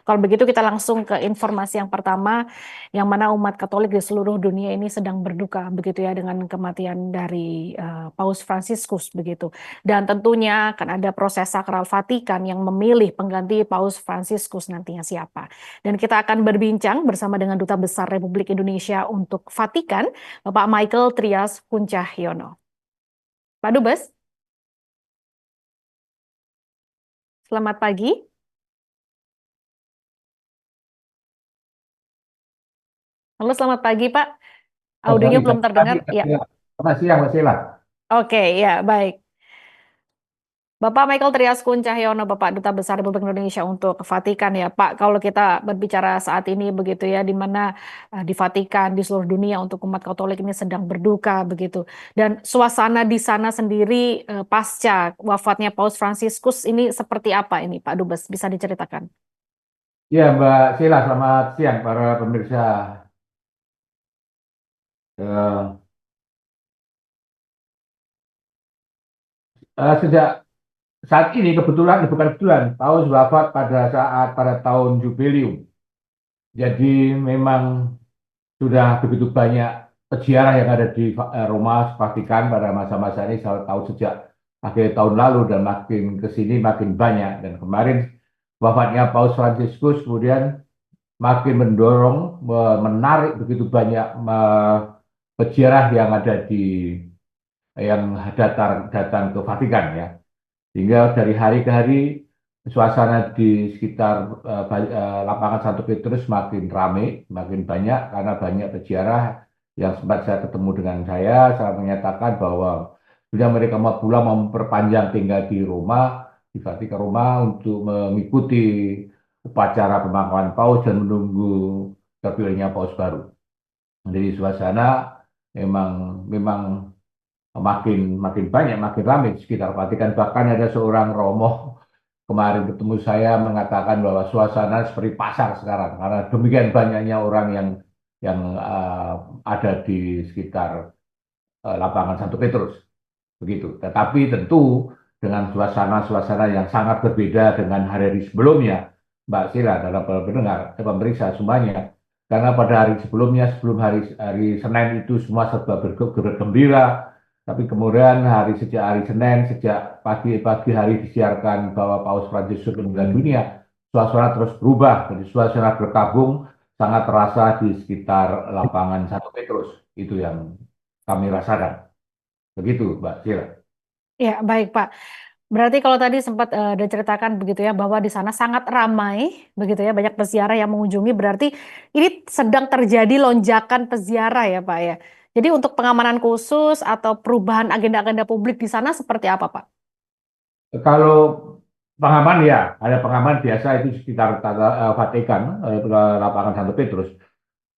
Kalau begitu kita langsung ke informasi yang pertama, yang mana umat Katolik di seluruh dunia ini sedang berduka begitu ya dengan kematian dari Paus Fransiskus begitu. Dan tentunya akan ada proses sakral Vatikan yang memilih pengganti Paus Fransiskus nantinya siapa. Dan kita akan berbincang bersama dengan Duta Besar Republik Indonesia untuk Vatikan, Bapak Michael Trias Puncahyono. Pak Dubes, selamat pagi. Halo, selamat pagi, Pak. Oh, Audionya sorry, belum terdengar. Ya, selamat siang, Mas Sheila. oke, ya, baik. Bapak Michael Trias Cahyono, Bapak Duta Besar Republik Indonesia untuk Vatikan ya, Pak. Kalau kita berbicara saat ini begitu ya, di mana di Vatikan, di seluruh dunia untuk umat Katolik ini sedang berduka begitu. Dan suasana di sana sendiri pasca wafatnya Paus Fransiskus ini seperti apa ini, Pak Dubes? Bisa diceritakan? Ya, Mbak Sheila, selamat siang para pemirsa. Eh, Sejak saat ini kebetulan, bukan kebetulan, Paus wafat pada tahun jubilium. Jadi memang sudah begitu banyak peziarah yang ada di Roma, Vatikan pada masa-masa ini, saya tahu sejak akhir tahun lalu dan makin ke sini makin banyak. Dan kemarin wafatnya Paus Fransiskus kemudian makin mendorong, menarik begitu banyak peziarah yang ada yang datang ke Vatikan ya. Sehingga dari hari ke hari suasana di sekitar lapangan Santo Petrus makin ramai, makin banyak karena banyak peziarah yang sempat saya ketemu dengan saya menyatakan bahwa bila mereka mau pulang mau memperpanjang tinggal di Roma, di Vatikan Roma untuk mengikuti upacara pemakaman Paus dan menunggu terpilihnya Paus baru. Jadi suasana memang memang makin makin banyak, makin ramai di sekitar Vatikan. Bahkan ada seorang romo kemarin ketemu saya mengatakan bahwa suasana seperti pasar sekarang karena demikian banyaknya orang yang ada di sekitar lapangan Santo Petrus. Begitu. Tetapi tentu dengan suasana-suasana yang sangat berbeda dengan hari-hari sebelumnya, Mbak Sila dalam pendengar, pemeriksa semuanya. Karena pada hari sebelumnya, sebelum hari Senin itu semua serba bergembira, tapi kemudian sejak hari Senin, sejak pagi hari disiarkan bahwa Paus Fransiskus meninggal dunia, suasana terus berubah. Jadi suasana berkabung sangat terasa di sekitar lapangan Santo Petrus. Itu yang kami rasakan. Begitu, Mbak Sila. Ya, baik, Pak. Berarti kalau tadi sempat diceritakan begitu ya bahwa di sana sangat ramai begitu ya banyak peziarah yang mengunjungi berarti ini sedang terjadi lonjakan peziarah ya Pak ya. Jadi untuk pengamanan khusus atau perubahan agenda-agenda publik di sana seperti apa Pak? Kalau pengaman ya, ada pengaman biasa itu sekitar Vatikan, lapangan Santo Petrus.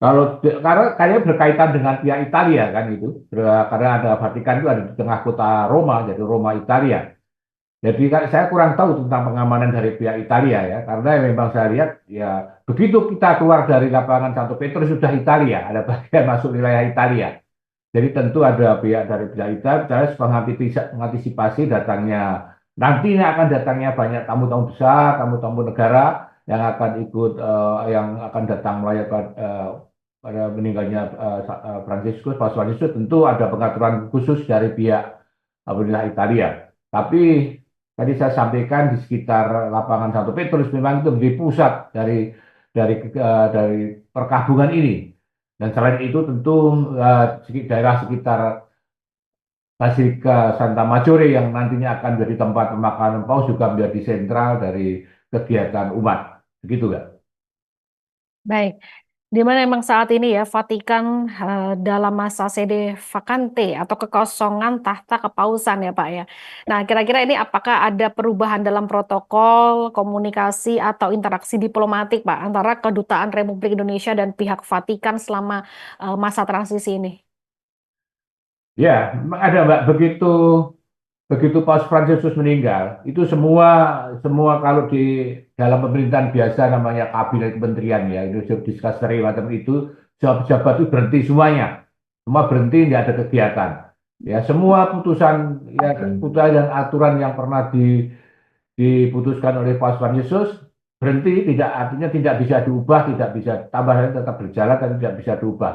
Karena kayaknya berkaitan dengan pihak Italia kan itu, karena ada Vatikan itu ada di tengah kota Roma, jadi Roma Italia. Jadi saya kurang tahu tentang pengamanan dari pihak Italia ya, karena memang saya lihat ya begitu kita keluar dari lapangan Santo Petrus sudah Italia, ada bagian masuk wilayah Italia. Jadi tentu ada pihak dari pihak Italia mengantisipasi datangnya nantinya akan datangnya banyak tamu-tamu besar, tamu-tamu negara yang akan ikut yang akan datang merayakan pada meninggalnya Fransiskus, Paus Fransiskus tentu ada pengaturan khusus dari pihak pemerintah Italia. Tapi tadi saya sampaikan di sekitar lapangan Santo Petrus memang itu menjadi pusat dari perkabungan ini. Dan selain itu tentu daerah sekitar Basilika Santa Maggiore yang nantinya akan menjadi tempat pemakaman Paus juga menjadi sentral dari kegiatan umat. Begitu, Kak. Baik. Di mana memang saat ini ya Vatikan dalam masa sede vacante atau kekosongan tahta kepausan ya Pak ya. Nah, kira-kira ini apakah ada perubahan dalam protokol, komunikasi atau interaksi diplomatik Pak antara Kedutaan Republik Indonesia dan pihak Vatikan selama masa transisi ini? Ya, memang ada Mbak. Begitu begitu Paus Fransiskus meninggal, itu semua semua kalau di dalam pemerintahan biasa namanya kabinet kementerian ya, itu diskusi macam itu, pejabat-pejabat itu berhenti semuanya, semua berhenti, tidak ada kegiatan. Ya, semua putusan putusan dan aturan yang pernah diputuskan oleh Paus Fransiskus berhenti, tidak artinya tidak bisa diubah, tidak bisa tambah lagi, tetap berjalan dan tidak bisa diubah.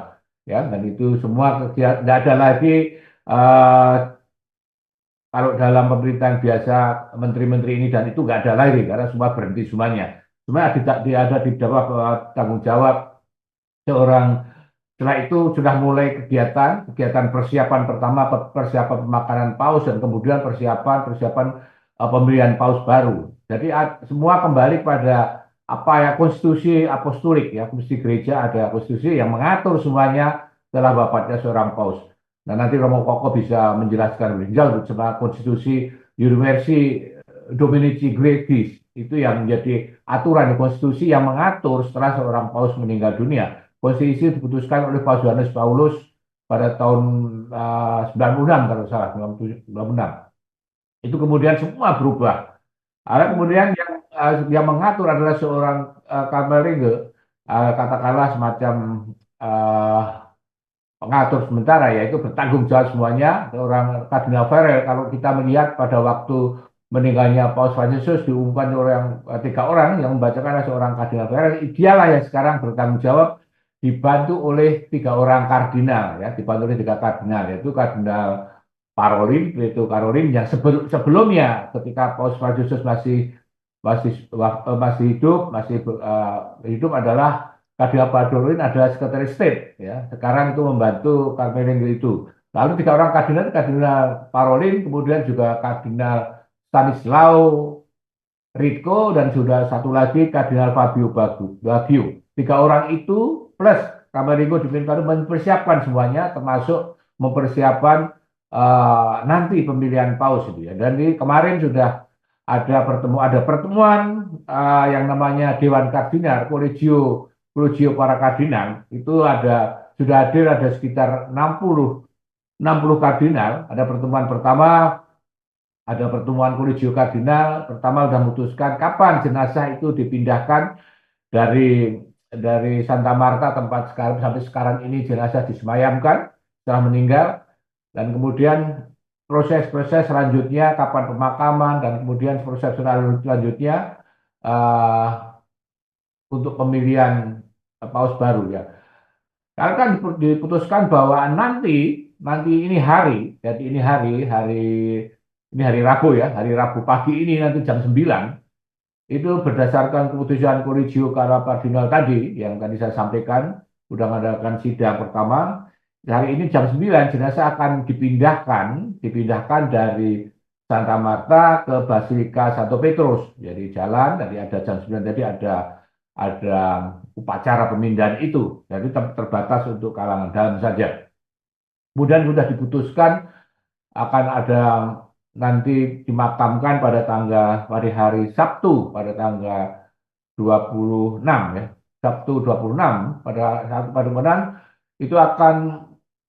Ya, dan itu semua kegiatan tidak ada lagi eh, kalau dalam pemerintahan biasa menteri-menteri ini dan itu nggak ada lagi karena semua berhenti semuanya. Cuma ada di bawah tanggung jawab seorang. Setelah itu sudah mulai kegiatan persiapan pertama persiapan pemakanan paus dan kemudian persiapan pemilihan paus baru. Jadi semua kembali pada apa ya konstitusi apostolik ya, konstitusi gereja ada konstitusi yang mengatur semuanya setelah wafatnya seorang paus. Nah nanti Romo Koko bisa menjelaskan lebih jauh tentang konstitusi Universi Dominici Gregis itu yang menjadi aturan konstitusi yang mengatur setelah seorang paus meninggal dunia. Konstitusi diputuskan oleh Paus Yohanes Paulus pada tahun 96 kalau salah, 96. Itu kemudian semua berubah. Ada kemudian yang mengatur adalah seorang Kamelinge, katakanlah semacam uh, pengatur sementara, yaitu bertanggung jawab semuanya, seorang Kardinal Farel. Kalau kita melihat pada waktu meninggalnya Paus Fransiskus diumumkan oleh tiga orang yang membacakan adalah seorang Kardinal Farel, dialah yang sekarang bertanggung jawab dibantu oleh tiga orang kardinal ya, dibantu oleh tiga kardinal yaitu Kardinal Karolin yang sebelumnya ketika Paus Fransiskus masih hidup hidup adalah Kardinal Parolin adalah Sekretaris State ya. Sekarang itu membantu Carmelin itu. Lalu tiga orang kardinal, Kardinal Parolin, kemudian juga Kardinal Stanislao Ritko dan sudah satu lagi Kardinal Fabio Baggio. Tiga orang itu plus Camerigo diminta mempersiapkan semuanya, termasuk mempersiapkan nanti pemilihan paus itu ya. Dan kemarin sudah ada pertemuan yang namanya Dewan Kardinal, Kolegio para Kardinal itu sudah hadir ada sekitar 60 kardinal. Ada pertemuan pertama, ada pertemuan Kolegio Kardinal pertama sudah memutuskan kapan jenazah itu dipindahkan dari Santa Marta tempat sekarang sampai sekarang ini jenazah disemayamkan setelah meninggal dan kemudian proses-proses selanjutnya kapan pemakaman dan kemudian proses selanjutnya uh, untuk pemilihan paus baru ya. Karena kan diputuskan bahwa nanti nanti ini hari, jadi ini hari Rabu ya, hari Rabu pagi ini nanti jam 9 itu berdasarkan keputusan Kolegio para Kardinal tadi yang tadi saya sampaikan sudah mengadakan sidang pertama. Hari ini jam 9 jenazah akan dipindahkan dari Santa Marta ke Basilika Santo Petrus. Jadi jalan tadi ada jam 9 tadi ada upacara pemindahan itu. Jadi terbatas untuk kalangan dalam saja. Kemudian sudah diputuskan akan ada nanti dimakamkan pada hari Sabtu pada tanggal 26 ya. Sabtu 26 pada kemudian itu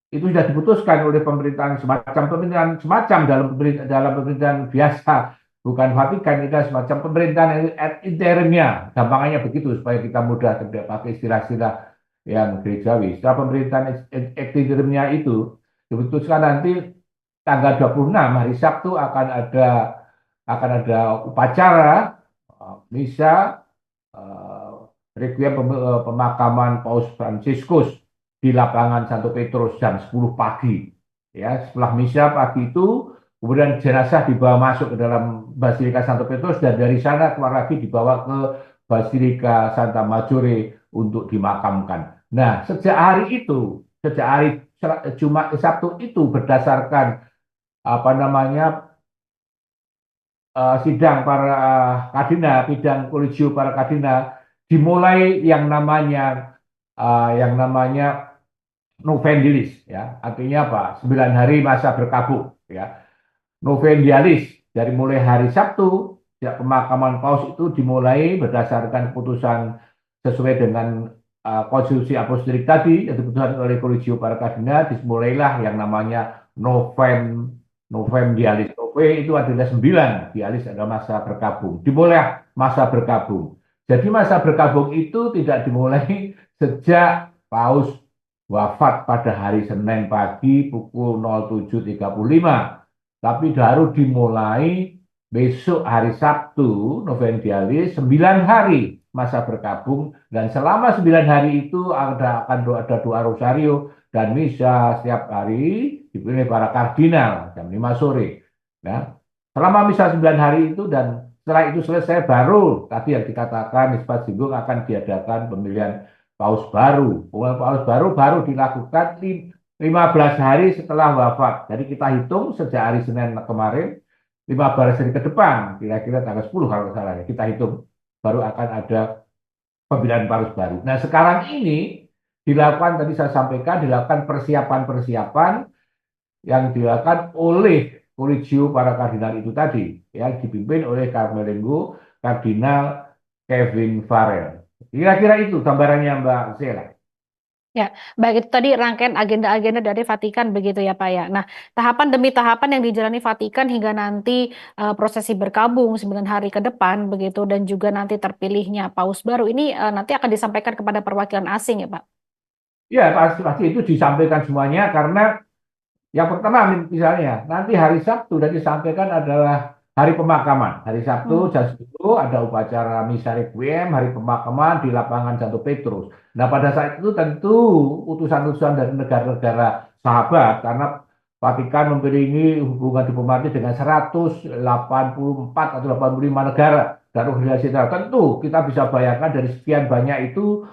itu sudah diputuskan oleh pemerintahan semacam dalam pemerintahan biasa bukan Vatikan itu semacam pemerintahan interimnya gampangannya begitu supaya kita mudah tidak pakai istilah-istilah yang gerejawi. Setelah pemerintahan interimnya itu diputuskan nanti tanggal 26 hari Sabtu akan ada upacara misa eh, requiem pemakaman Paus Fransiskus di lapangan Santo Petrus jam 10 pagi. Ya, setelah misa pagi itu kemudian jenazah dibawa masuk ke dalam Basilika Santo Petrus dan dari sana keluar lagi dibawa ke Basilika Santa Maggiore untuk dimakamkan. Nah, sejak hari Jumat Sabtu itu berdasarkan apa namanya sidang para kardinal, sidang kolegio para kardinal dimulai yang namanya Novendialis ya. Artinya apa? 9 hari masa berkabung ya. Novendialis dari mulai hari Sabtu ya, pemakaman paus itu dimulai berdasarkan keputusan sesuai dengan konstitusi apostolik tadi yang diputuskan oleh kolegio para kardinal dimulailah yang namanya Novendialis. Itu adalah 9, dialis adalah masa berkabung. Dimulai masa berkabung. Jadi masa berkabung itu tidak dimulai sejak Paus wafat pada hari Senin pagi pukul 07.35, tapi baru dimulai Besok hari Sabtu, Noventialis, 9 hari masa berkabung, dan selama 9 hari itu ada doa rosario dan misa setiap hari dipilih para kardinal jam 5 sore. Nah, selama misa 9 hari itu dan setelah itu selesai baru tadi yang dikatakan Nisbat Singgung akan diadakan pemilihan paus baru. Pemilihan paus baru dilakukan 15 hari setelah wafat. Jadi kita hitung sejak hari Senin kemarin 15 hari ke depan, kira-kira tanggal 10 kalau salah ya, kita hitung baru akan ada pemilihan paus baru. Nah, sekarang ini dilakukan tadi saya sampaikan dilakukan persiapan-persiapan yang dilakukan oleh Kolegio para kardinal itu tadi yang dipimpin oleh Carmelengo Kardinal Kevin Farrell. Kira-kira itu gambarannya Mbak Zela. Ya, baik itu tadi rangkaian agenda-agenda dari Vatikan begitu ya Pak ya. Nah, tahapan demi tahapan yang dijalani Vatikan hingga nanti prosesi berkabung 9 hari ke depan begitu dan juga nanti terpilihnya Paus baru ini nanti akan disampaikan kepada perwakilan asing ya Pak. Ya, pasti itu disampaikan semuanya karena yang pertama misalnya nanti hari Sabtu dan disampaikan adalah hari pemakaman. Hari Sabtu Hmm. jam 10 ada upacara misa requiem, hari pemakaman di lapangan Santo Petrus. Nah, pada saat itu tentu utusan-utusan dari negara-negara sahabat karena Vatikan memiliki hubungan diplomatik dengan 184 atau 85 negara dan organisasi negara. Tentu kita bisa bayangkan dari sekian banyak itu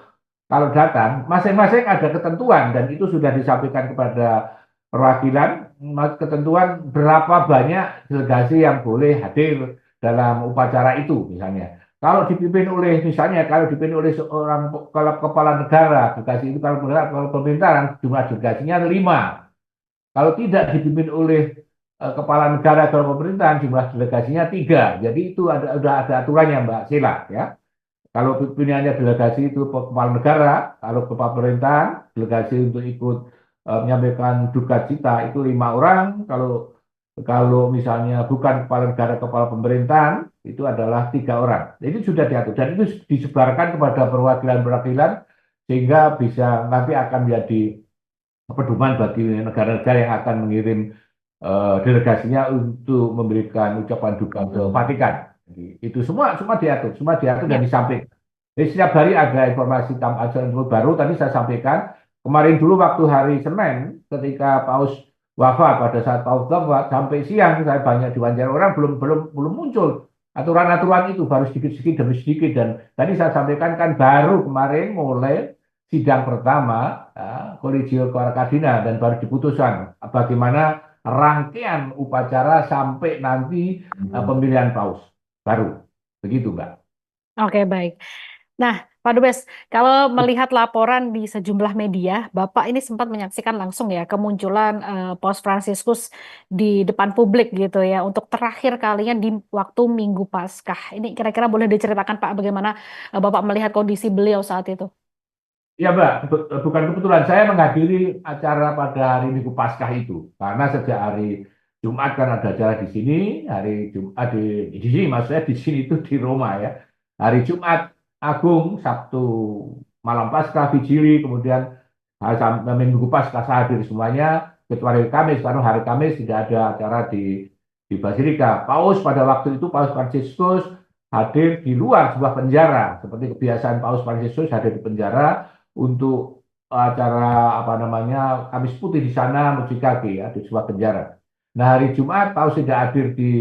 kalau datang, masing-masing ada ketentuan dan itu sudah disampaikan kepada perwakilan, ketentuan berapa banyak delegasi yang boleh hadir dalam upacara itu misalnya. Kalau dipimpin oleh misalnya kalau dipimpin oleh seorang kepala negara, delegasi itu kalau pemerintahan jumlah delegasinya 5. Kalau tidak dipimpin oleh kepala negara atau pemerintahan jumlah delegasinya 3. Jadi itu ada aturannya Mbak Sila ya. Kalau pimpinannya delegasi itu kepala negara, kalau kepala pemerintahan, delegasi untuk ikut menyampaikan duka cita itu 5 orang. Kalau kalau misalnya bukan kepala negara, kepala pemerintahan itu adalah 3 orang. Jadi sudah diatur dan itu disebarkan kepada perwakilan-perwakilan sehingga bisa nanti akan menjadi pedoman bagi negara-negara yang akan mengirim delegasinya untuk memberikan ucapan duka ke Vatikan. Jadi, itu semua diatur dan Ya. disampaikan. Jadi setiap hari ada informasi info baru. Tadi saya sampaikan kemarin dulu waktu hari Senin ketika Paus wafat pada saat Paus wafat sampai siang saya banyak diwawancara orang belum muncul aturan-aturan itu baru sedikit-sedikit demi sedikit dan tadi saya sampaikan kan baru kemarin mulai sidang pertama Kolegio para Kardinal dan baru diputuskan bagaimana rangkaian upacara sampai nanti pemilihan paus baru. Begitu, Mbak. Oke, baik. Nah, Pak Dubes, kalau melihat laporan di sejumlah media, Bapak ini sempat menyaksikan langsung ya kemunculan Paus Fransiskus di depan publik gitu ya untuk terakhir kalinya di waktu Minggu Paskah. Ini kira-kira boleh diceritakan Pak bagaimana Bapak melihat kondisi beliau saat itu? Ya, Mbak, bukan kebetulan saya menghadiri acara pada hari Minggu Paskah itu karena sejak hari Jumat kan ada acara di sini, hari Jumat di sini maksudnya di sini itu di Roma ya. Hari Jumat Agung, Sabtu malam Paskah, Vigili, kemudian sampai Minggu Paskah saya hadir semuanya kecuali hari Kamis karena hari Kamis tidak ada acara di Basilika. Paus pada waktu itu Paus Fransiskus hadir di luar sebuah penjara seperti kebiasaan Paus Fransiskus hadir di penjara untuk acara apa namanya Kamis Putih di sana Musikake ya di sebuah penjara. Nah hari Jumat Paus tidak hadir di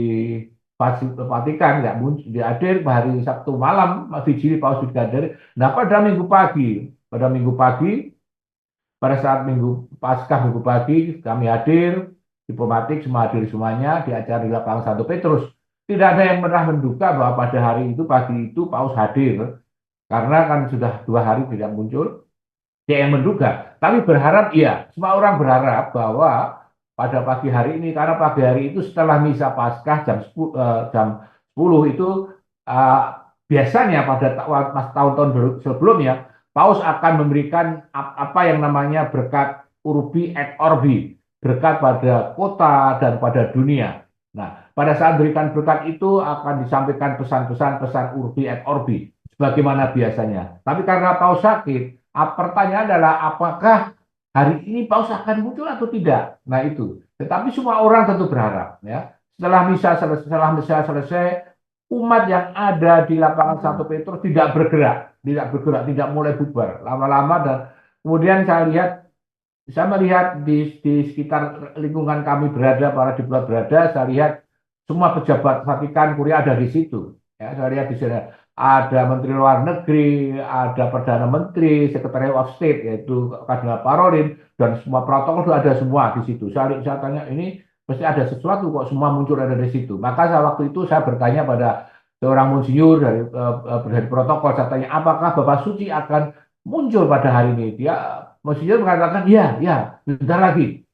Vatikan, nggak muncul, dia hadir hari Sabtu malam, Vigili Paus tidak hadir. Nah pada Minggu pagi, pada saat Minggu Paskah Minggu pagi kami hadir, diplomatik semua hadir semuanya di acara di lapangan Santo Petrus. Tidak ada yang pernah menduga bahwa pada hari itu pagi itu Paus hadir karena kan sudah 2 hari tidak muncul. Dia yang menduga, tapi berharap iya, semua orang berharap bahwa pada pagi hari ini, karena pagi hari itu setelah misa Paskah jam 10 itu eh, biasanya pada tahun-tahun sebelumnya, Paus akan memberikan apa yang namanya berkat urbi et orbi, berkat pada kota dan pada dunia. Nah, pada saat berikan berkat itu akan disampaikan pesan-pesan pesan urbi et orbi, sebagaimana biasanya. Tapi karena Paus sakit, pertanyaan adalah apakah hari ini paus akan muncul atau tidak? Nah itu. Tetapi semua orang tentu berharap, ya. Setelah misa selesai, umat yang ada di lapangan Santo Petrus tidak mulai bubar lama-lama. Dan kemudian saya melihat di sekitar lingkungan kami berada, para diplomat berada, saya lihat semua pejabat Vatikan Kuria ada di situ. Ya, saya lihat di sana ada Menteri Luar Negeri, ada Perdana Menteri, Secretary of State yaitu Kardinal Parolin, dan semua protokol itu ada semua di situ. Saya tanya, ini pasti ada sesuatu kok semua muncul ada di situ. Maka waktu itu saya bertanya pada seorang monsinyur dari protokol, saya tanya, apakah Bapak Suci akan muncul pada hari ini? Monsinyur mengatakan, ya, ya, bentar lagi.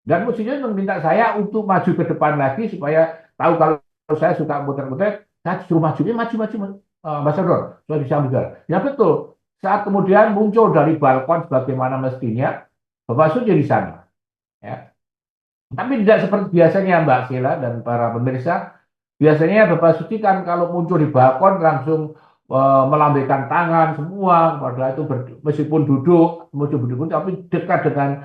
Dan Monsinyur meminta saya untuk maju ke depan lagi supaya tahu kalau saya suka muter-muter, saya suruh maju, maju, ambasador, saya bisa bicara. Ya betul. Saat kemudian muncul dari balkon sebagaimana mestinya, Bapak Suci di sana. Ya. Tapi tidak seperti biasanya Mbak Sheila dan para pemirsa. Biasanya Bapak Suci kan kalau muncul di balkon langsung melambaikan tangan semua, padahal itu meskipun duduk, muncul duduk, tapi dekat dengan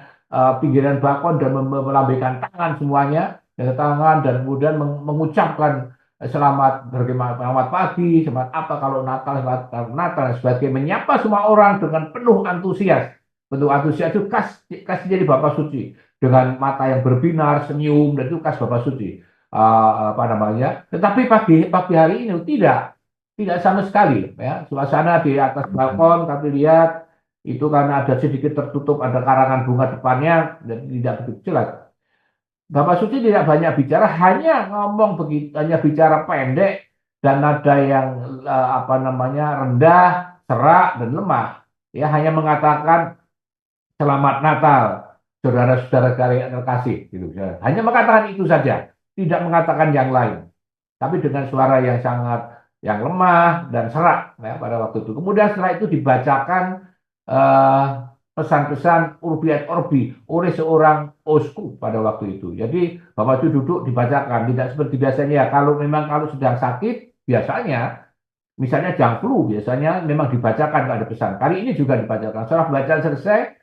pinggiran balkon dan melambaikan tangan semuanya, dengan tangan dan kemudian mengucapkan selamat pagi, selamat apa kalau Natal, selamat Natal dan sebagainya, menyapa semua orang dengan penuh antusias. Penuh antusias itu khas jadi Bapak Suci dengan mata yang berbinar, senyum, dan itu khas Bapak Suci. Apa namanya? Tetapi pagi hari ini tidak sama sekali. Ya, suasana di atas balkon kami lihat itu karena ada sedikit tertutup, ada karangan bunga depannya dan tidak begitu jelas. Bapak Suci tidak banyak bicara, hanya ngomong begitu, hanya bicara pendek dan nada yang apa namanya rendah, serak dan lemah. Ya, hanya mengatakan Selamat Natal, saudara-saudara kalian terkasih. Gitu. Hanya mengatakan itu saja, tidak mengatakan yang lain. Tapi dengan suara yang lemah dan serak ya, pada waktu itu. Kemudian setelah itu dibacakan eh, pesan-pesan Urbi et Orbi oleh seorang uskup pada waktu itu. Jadi Bapak itu duduk dibacakan, tidak seperti biasanya. Kalau sedang sakit, biasanya misalnya jam flu, biasanya memang dibacakan kalau ada pesan. Kali ini juga dibacakan. Setelah bacaan selesai,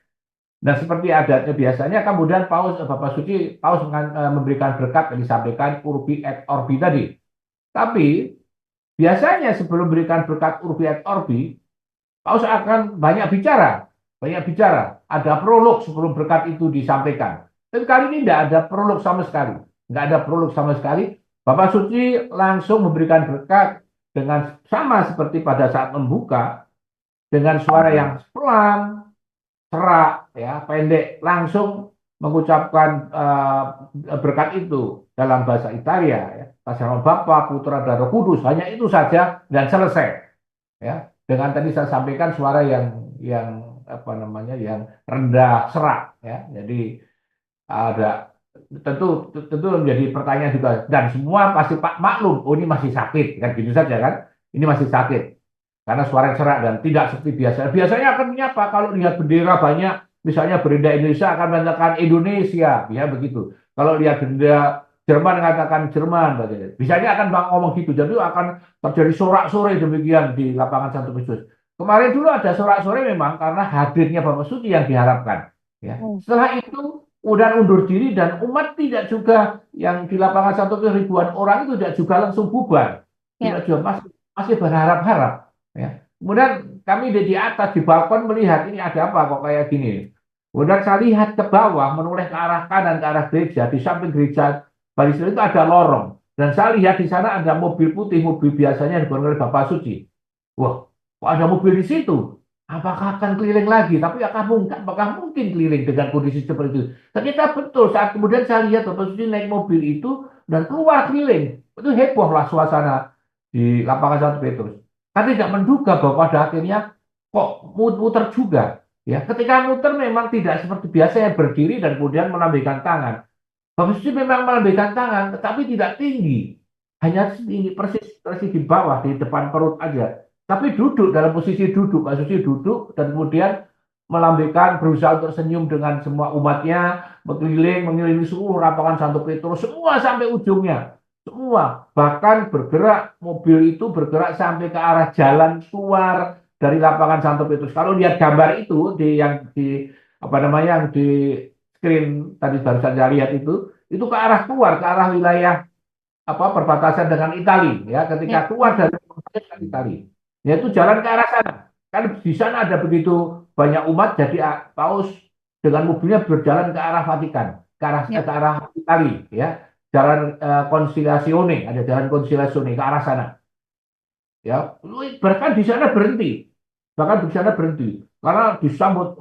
dan seperti adatnya biasanya, kemudian Bapak Suci, memberikan berkat yang disampaikan Urbi et Orbi tadi. Tapi biasanya sebelum memberikan berkat Urbi et Orbi, Paus akan banyak bicara. Ada prolog sebelum berkat itu disampaikan. Tapi kali ini tidak ada prolog sama sekali. Tidak ada prolog sama sekali. Bapak Suci langsung memberikan berkat dengan sama seperti pada saat membuka, dengan suara yang pelan, serak, ya, pendek, langsung mengucapkan berkat itu dalam bahasa Italia, ya. Kasih Bapa, Putra, dan Roh Kudus, hanya itu saja dan selesai. Ya, dengan tadi saya sampaikan suara yang apa namanya, yang rendah, serak, ya. Jadi ada tentu menjadi pertanyaan juga, dan semua pasti Pak maklum, oh ini masih sakit, kan gitu saja kan, ini masih sakit karena suara serak dan tidak seperti biasa. Biasanya akan menyapa kalau lihat bendera banyak, misalnya bendera Indonesia akan mengatakan Indonesia, ya begitu. Kalau lihat bendera Jerman mengatakan Jerman, biasanya akan ngomong gitu. Jadi akan terjadi sorak-sorai demikian di lapangan Santo Petrus. Kemarin dulu ada sorak-sorai memang karena hadirnya Bapak Suci yang diharapkan. Ya. Setelah itu udah undur diri dan umat tidak juga yang di lapangan Santo Petrus ribuan orang itu tidak juga langsung bubar, tidak juga masih berharap-harap. Ya. Kemudian kami di atas di balkon melihat ini ada apa kok kayak gini. Kemudian saya lihat ke bawah menoleh ke arah kanan ke arah gereja, di samping gereja Balisel itu ada lorong. Dan saya lihat di sana ada mobil putih, mobil biasanya dibawa oleh Bapak Suci. Wah, kok ada mobil di situ? Apakah akan keliling lagi? Tapi apakah mungkin keliling dengan kondisi seperti itu? Ternyata betul, saat kemudian saya lihat Bapak Suci naik mobil itu dan keluar keliling. Itu hebohlah suasana di lapangan Santo Petrus. Saya tidak menduga bahwa pada akhirnya kok muter juga. Ya, ketika muter memang tidak seperti biasa yang berdiri dan kemudian melambaikan tangan. Bapak Suci memang melambaikan tangan, tetapi tidak tinggi. Hanya tinggi persis di bawah, di depan perut aja. Tapi duduk dalam posisi duduk. Bapak Suci duduk dan kemudian melambaikan, berusaha untuk senyum dengan semua umatnya, mengelilingi seluruh lapangan Santo Petrus, semua sampai ujungnya. Semua, bahkan mobil itu bergerak sampai ke arah jalan keluar dari lapangan Santo Petrus. Kalau lihat gambar itu yang di apa namanya, yang di screen tadi baru saja lihat itu ke arah keluar, ke arah wilayah perbatasan dengan Italia ya ketika Ya. keluar dari perbatasan Italia yaitu jalan ke arah sana kan di sana ada begitu banyak umat jadi Paus dengan mobilnya berjalan ke arah Vatikan Ya. ke arah Italia ya jalan Conciliasione ada jalan Conciliasione ke arah sana ya bahkan di sana berhenti karena disambut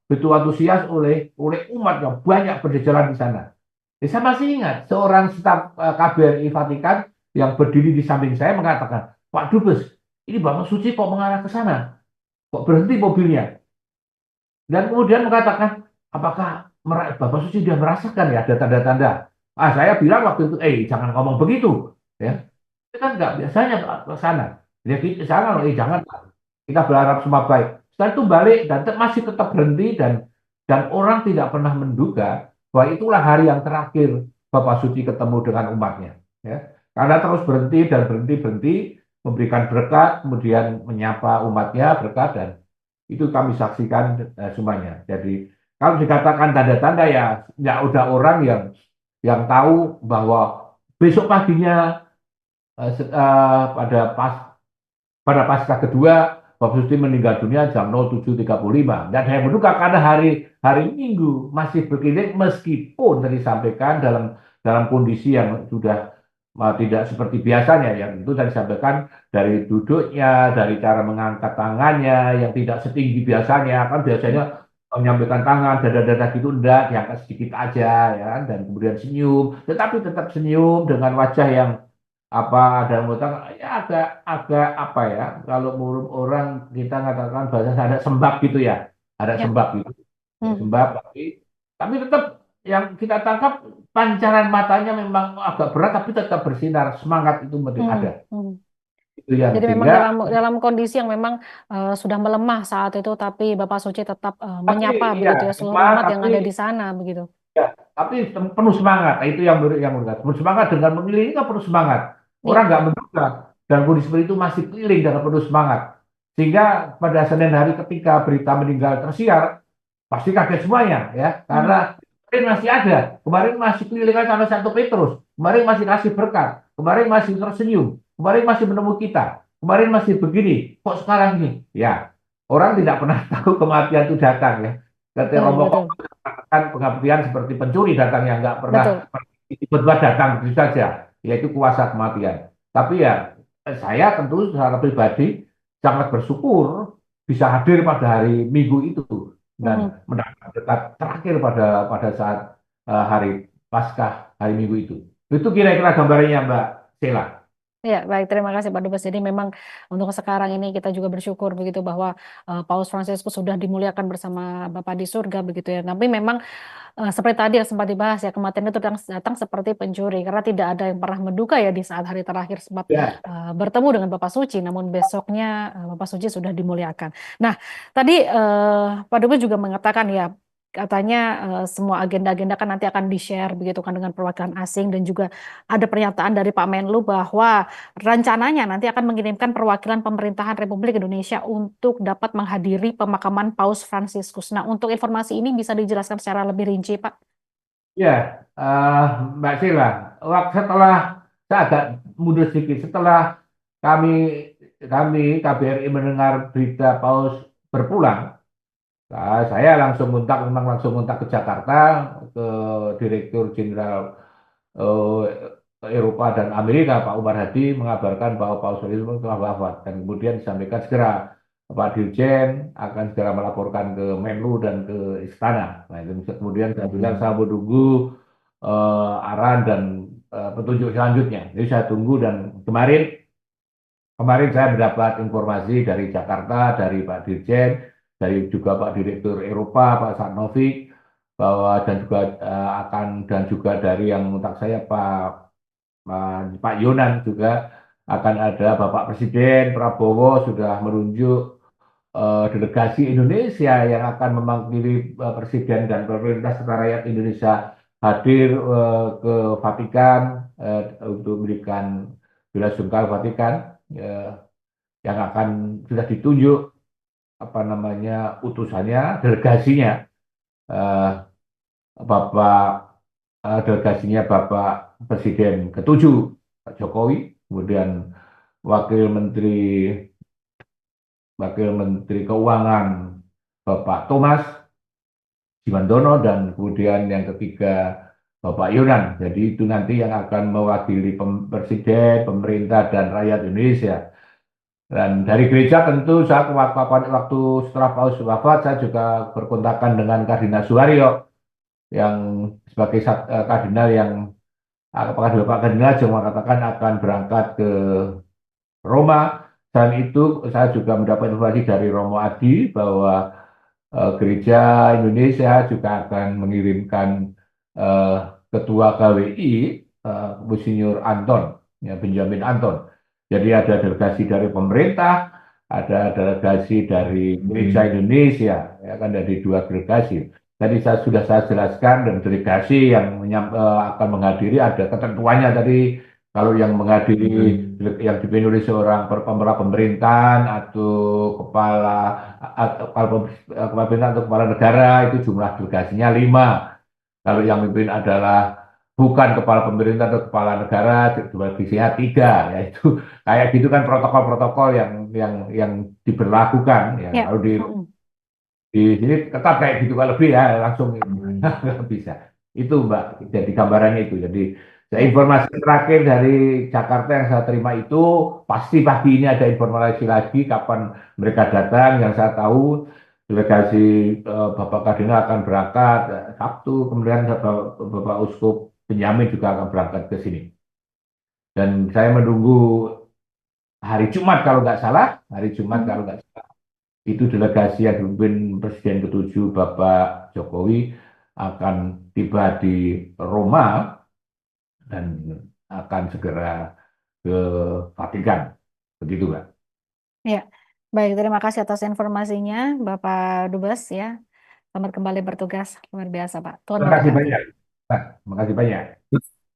begitu antusias oleh umat yang banyak berjalan di sana. Saya masih ingat seorang staf KBRI Vatikan yang berdiri di samping saya mengatakan, Pak Dubes, ini Bapak Suci kok mengarah ke sana? Kok berhenti mobilnya? Dan kemudian mengatakan, apakah Bapak Suci sudah merasakan ya ada tanda-tanda? Saya bilang waktu itu, jangan ngomong begitu. Ya, itu kan nggak biasanya ke sana. Jadi ke sana loh, Ya. jangan. Kita berharap semua baik. Setelah itu balik dan masih tetap berhenti dan orang tidak pernah menduga bahwa itulah hari yang terakhir Bapak Suci ketemu dengan umatnya. Ya. Karena terus berhenti dan berhenti memberikan berkat, kemudian menyapa umatnya berkat dan itu kami saksikan semuanya. Jadi kalau dikatakan tanda-tanda ya, ya udah orang yang tahu bahwa besok paginya pada pada pasca kedua Bapak Suci meninggal dunia jam 07.35 dan saya menduga karena hari hari Minggu masih berkeliling meskipun tadi disampaikan dalam kondisi yang sudah tidak seperti biasanya yang itu tadi disampaikan dari duduknya dari cara mengangkat tangannya yang tidak setinggi biasanya kan biasanya menyampaikan tangan dada-dada gitu enggak diangkat sedikit aja ya kan, dan kemudian senyum tetapi tetap senyum dengan wajah yang ada yang ngutang ya agak agak apa ya kalau mulut orang kita katakan bahasa ada sembab gitu ya ada Ya. sembab gitu ada Hmm. sembab tapi tetap yang kita tangkap pancaran matanya memang agak berat tapi tetap bersinar semangat itu masih Hmm. ada Hmm. itu yang Jadi memang sehingga dalam dalam kondisi yang memang sudah melemah saat itu, tapi Bapak Suci tetap tapi menyapa ya begitu ya seluruh lemah umat yang tapi ada di sana begitu. ya, tapi penuh semangat. Nah, itu yang menurut penuh semangat dengan mengelilingi kan penuh semangat. Orang Ya. nggak menduga dan kondisi seperti itu masih keliling dengan penuh semangat. Sehingga pada Senin hari ketika berita meninggal tersiar, pasti kaget semuanya ya. Hmm. Karena kemarin masih ada, kemarin masih keliling sama satu Petrus, kemarin masih kasih berkat, kemarin masih tersenyum, kemarin masih menemui kita, kemarin masih begini, kok sekarang ini? Ya, orang tidak pernah tahu kematian itu datang ya. Kata Betul, Romo betul, kan pengabdian seperti pencuri datang yang nggak pernah betul. tiba-tiba datang begitu saja, yaitu kuasa kematian. Tapi ya saya tentu secara pribadi sangat bersyukur bisa hadir pada hari Minggu itu Hmm. dan mendapat berkat terakhir pada pada saat hari Paskah hari Minggu itu. Itu kira-kira gambarnya Mbak Sheila. Ya, baik. Terima kasih Pak Dubes. Jadi memang untuk sekarang ini kita juga bersyukur begitu bahwa Paus Fransiskus sudah dimuliakan bersama Bapa di surga begitu ya. Tapi memang seperti tadi yang sempat dibahas ya, kematian itu datang seperti pencuri karena tidak ada yang pernah menduga ya di saat hari terakhir sempat Ya, bertemu dengan Bapak Suci, namun besoknya Bapak Suci sudah dimuliakan. Nah, tadi Pak Dubes juga mengatakan ya, katanya semua agenda-agenda kan nanti akan di-share begitu kan dengan perwakilan asing dan juga ada pernyataan dari Pak Menlu bahwa rencananya nanti akan mengirimkan perwakilan pemerintahan Republik Indonesia untuk dapat menghadiri pemakaman Paus Fransiskus. Nah, untuk informasi ini bisa dijelaskan secara lebih rinci, Pak? ya, eh, Mbak Sheila. Setelah saya agak mundur sedikit, setelah kami kami KBRI mendengar berita Paus berpulang, saya langsung kontak, memang langsung kontak ke Jakarta, ke Direktur Jenderal Eropa dan Amerika, Pak Umar Hadi, mengabarkan bahwa Paus Franciscus telah wafat. Dan kemudian disampaikan segera Pak Dirjen akan segera melaporkan ke Menlu dan ke Istana. Nah, itu kemudian saya bilang saya menunggu arahan dan petunjuk selanjutnya. Jadi saya tunggu dan kemarin Kemarin saya mendapat informasi dari Jakarta, dari Pak Dirjen, dari juga Pak Direktur Eropa, Pak Sarnovic, bahwa dan juga dan juga dari yang kontak saya Pak Yonan juga akan ada Bapak Presiden Prabowo sudah menunjuk delegasi Indonesia yang akan mewakili Presiden dan pemerintah serta rakyat Indonesia hadir ke Vatikan untuk memberikan bela sungkawa Vatikan. eh, yang akan sudah ditunjuk apa namanya utusannya, delegasinya eh, Bapak delegasinya Bapak Presiden ketujuh Pak Jokowi, kemudian Wakil Menteri Wakil Menteri Keuangan Bapak Thomas Simandono, dan kemudian yang ketiga Bapak Yonan. Jadi itu nanti yang akan mewakili Presiden, pemerintah, dan rakyat Indonesia. Dan dari gereja tentu saat waktu setelah Paus wafat, saya juga berkontakan dengan Kardinal Suharyo yang sebagai kardinal yang apakah Bapak Kardinal juga mengatakan akan berangkat ke Roma, dan itu saya juga mendapat informasi dari Romo Adi bahwa Gereja Indonesia juga akan mengirimkan eh, Ketua KWI, Monsinyur Anton, ya, Benjamin Anton. Jadi ada delegasi dari pemerintah, ada delegasi dari Gereja Indonesia, ya kan, dari dua delegasi. Tadi saya jelaskan, dan delegasi yang akan menghadiri ada ketentuannya tadi. Kalau yang menghadiri, yang dipimpin oleh seorang kepala pemerintahan atau kepala kepala pemerintahan atau kepala negara, itu jumlah delegasinya 5. Kalau yang memimpin adalah bukan kepala pemerintah atau kepala negara, delegasinya 3. Ya itu kayak gitu kan, protokol-protokol yang diberlakukan. Ya Ya. kalau Mm-mm. di sini tetap kayak gitu, kalau lebih ya langsung nggak bisa. Itu Mbak, jadi gambarannya itu. Jadi Ya. informasi terakhir dari Jakarta yang saya terima itu, pasti pagi ini ada informasi lagi kapan mereka datang. Yang saya tahu delegasi Bapak Kardinal akan berangkat Sabtu, kemudian Bapak Uskup Benyamin juga akan berangkat ke sini. Dan saya menunggu hari Jumat kalau nggak salah, hari Jumat Mm. kalau nggak salah, itu delegasi yang dipimpin Presiden ketujuh Bapak Jokowi akan tiba di Roma dan akan segera ke Vatikan. Begitu, Mbak. Ya. Baik, terima kasih atas informasinya, Bapak Dubes ya. Selamat kembali bertugas. Luar biasa, Pak. Tuhan Terima kasih memberkati. banyak. Nah, terima kasih banyak.